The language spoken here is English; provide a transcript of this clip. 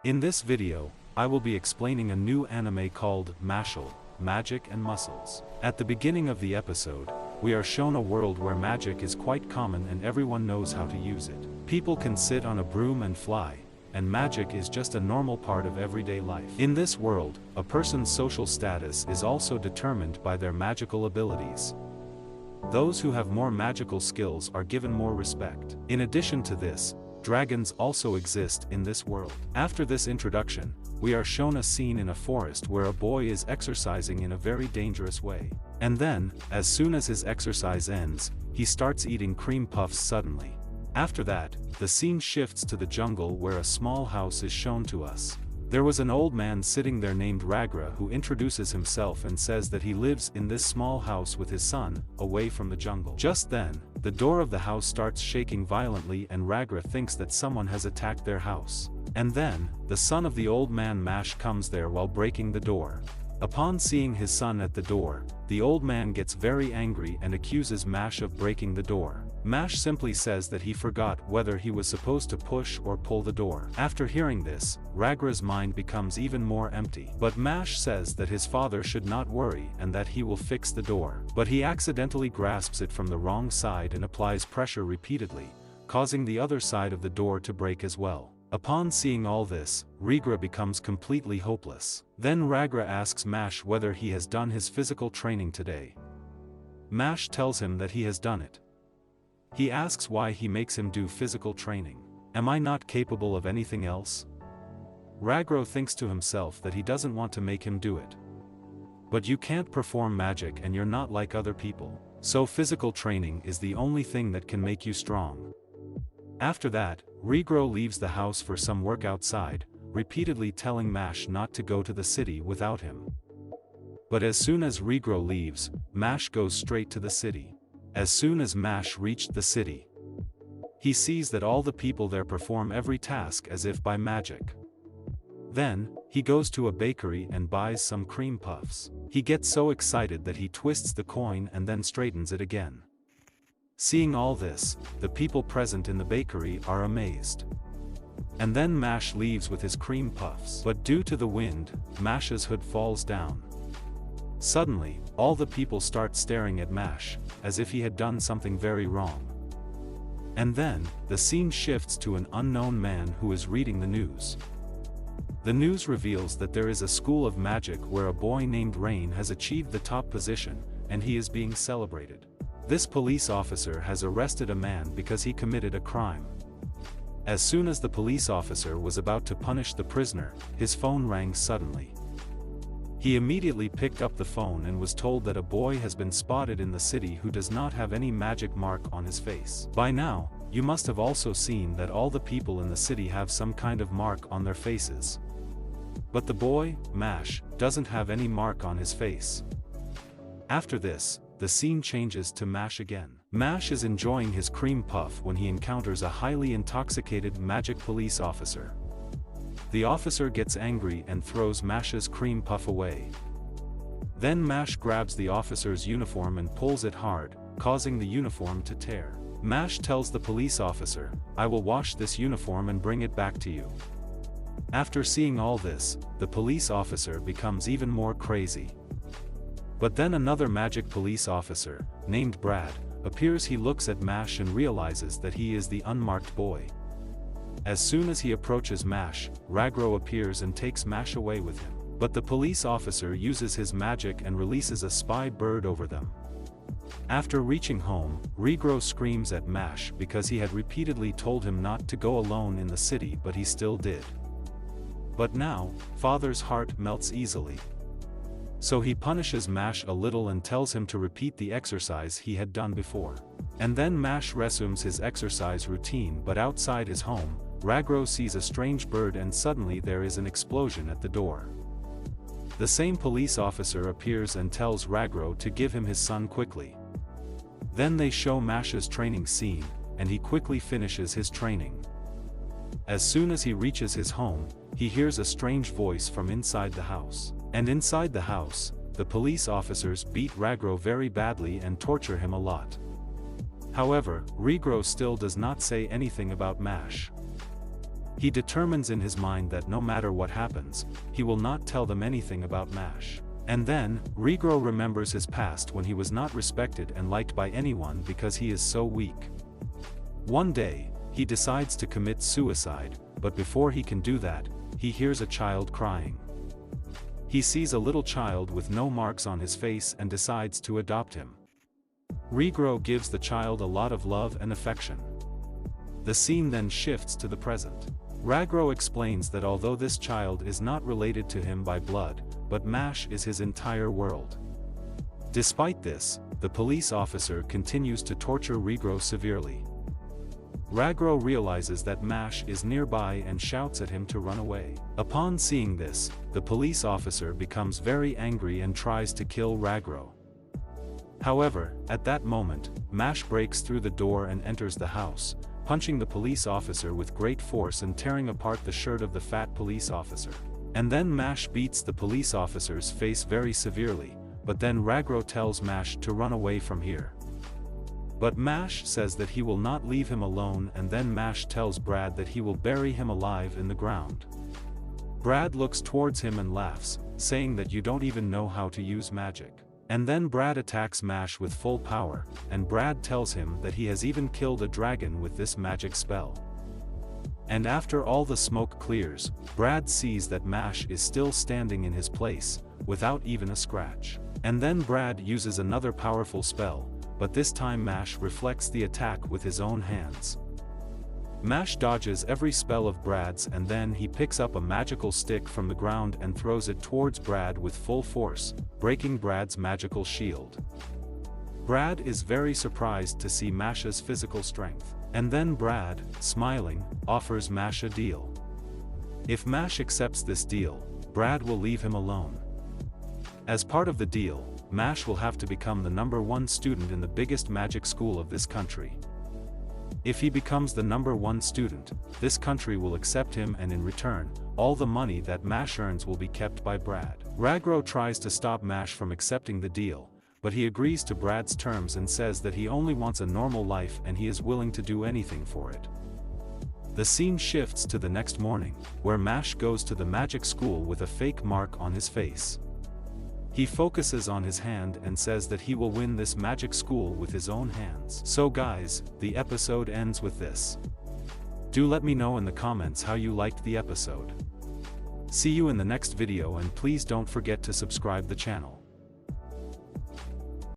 In this video, I will be explaining a new anime called Mashle, Magic and Muscles. At the beginning of the episode, we are shown a world where magic is quite common and everyone knows how to use it. People can sit on a broom and fly, and magic is just a normal part of everyday life. In this world, a person's social status is also determined by their magical abilities. Those who have more magical skills are given more respect. In addition to this, dragons also exist in this world. After this introduction, we are shown a scene in a forest where a boy is exercising in a very dangerous way. And then, as soon as his exercise ends, he starts eating cream puffs suddenly. After that, the scene shifts to the jungle where a small house is shown to us. There was an old man sitting there named Ragra who introduces himself and says that he lives in this small house with his son, away from the jungle. Just then, the door of the house starts shaking violently and Ragra thinks that someone has attacked their house. And then, the son of the old man Mashle comes there while breaking the door. Upon seeing his son at the door, the old man gets very angry and accuses Mashle of breaking the door. Mashle simply says that he forgot whether he was supposed to push or pull the door. After hearing this, Ragra's mind becomes even more empty. But Mashle says that his father should not worry and that he will fix the door. But he accidentally grasps it from the wrong side and applies pressure repeatedly, causing the other side of the door to break as well. Upon seeing all this, Ragra becomes completely hopeless. Then Ragra asks Mashle whether he has done his physical training today. Mashle tells him that he has done it. He asks why he makes him do physical training. Am I not capable of anything else? Ragra thinks to himself that he doesn't want to make him do it. But you can't perform magic and you're not like other people. So physical training is the only thing that can make you strong. After that, Ragra leaves the house for some work outside, repeatedly telling Mashle not to go to the city without him. But as soon as Ragra leaves, Mashle goes straight to the city. As soon as Mashle reached the city, he sees that all the people there perform every task as if by magic. Then, he goes to a bakery and buys some cream puffs. He gets so excited that he twists the coin and then straightens it again. Seeing all this, the people present in the bakery are amazed. And then Mashle leaves with his cream puffs. But due to the wind, Mashle's hood falls down. Suddenly, all the people start staring at Mashle, as if he had done something very wrong. And then, the scene shifts to an unknown man who is reading the news. The news reveals that there is a school of magic where a boy named Rain has achieved the top position, and he is being celebrated. This police officer has arrested a man because he committed a crime. As soon as the police officer was about to punish the prisoner, his phone rang suddenly. He immediately picked up the phone and was told that a boy has been spotted in the city who does not have any magic mark on his face. By now, you must have also seen that all the people in the city have some kind of mark on their faces. But the boy, Mashle, doesn't have any mark on his face. After this, the scene changes to Mashle again. Mashle is enjoying his cream puff when he encounters a highly intoxicated magic police officer. The officer gets angry and throws Mashle's cream puff away. Then Mashle grabs the officer's uniform and pulls it hard, causing the uniform to tear. Mashle tells the police officer, "I will wash this uniform and bring it back to you." After seeing all this, the police officer becomes even more crazy. But then another magic police officer, named Brad, appears. He looks at Mashle and realizes that he is the unmarked boy. As soon as he approaches Mashle, Ragra appears and takes Mashle away with him. But the police officer uses his magic and releases a spy bird over them. After reaching home, Ragra screams at Mashle because he had repeatedly told him not to go alone in the city, but he still did. But now, father's heart melts easily. So he punishes Mashle a little and tells him to repeat the exercise he had done before. And then Mashle resumes his exercise routine, but outside his home, Ragra sees a strange bird and suddenly there is an explosion at the door. The same police officer appears and tells Ragra to give him his son quickly. Then they show Mashle's training scene, and he quickly finishes his training. As soon as he reaches his home, he hears a strange voice from inside the house. And inside the house, the police officers beat Ragra very badly and torture him a lot. However, Ragra still does not say anything about Mashle. He determines in his mind that no matter what happens, he will not tell them anything about Mash. And then, Regro remembers his past when he was not respected and liked by anyone because he is so weak. One day, he decides to commit suicide, but before he can do that, he hears a child crying. He sees a little child with no marks on his face and decides to adopt him. Regro gives the child a lot of love and affection. The scene then shifts to the present. Regro explains that although this child is not related to him by blood, but Mash is his entire world. Despite this, the police officer continues to torture Regro severely. Regro realizes that Mash is nearby and shouts at him to run away. Upon seeing this, the police officer becomes very angry and tries to kill Regro. However, at that moment, Mash breaks through the door and enters the house, punching the police officer with great force and tearing apart the shirt of the fat police officer. And then Mash beats the police officer's face very severely, but then Regro tells Mash to run away from here. But Mash says that he will not leave him alone, and then Mash tells Brad that he will bury him alive in the ground. Brad looks towards him and laughs, saying that you don't even know how to use magic. And then Brad attacks Mash with full power, and Brad tells him that he has even killed a dragon with this magic spell. And after all the smoke clears, Brad sees that Mash is still standing in his place, without even a scratch. And then Brad uses another powerful spell, but this time Mash reflects the attack with his own hands. Mash dodges every spell of Brad's, and then he picks up a magical stick from the ground and throws it towards Brad with full force, breaking Brad's magical shield. Brad is very surprised to see Mash's physical strength. And then Brad, smiling, offers Mash a deal. If Mash accepts this deal, Brad will leave him alone. As part of the deal, Mash will have to become the #1 student in the biggest magic school of this country. If he becomes the #1 student, this country will accept him, and in return, all the money that Mash earns will be kept by Brad. Regro tries to stop Mash from accepting the deal, but he agrees to Brad's terms and says that he only wants a normal life and he is willing to do anything for it. The scene shifts to the next morning, where Mash goes to the magic school with a fake mark on his face. He focuses on his hand and says that he will win this magic school with his own hands. So guys, the episode ends with this. Do let me know in the comments how you liked the episode. See you in the next video, and please don't forget to subscribe the channel.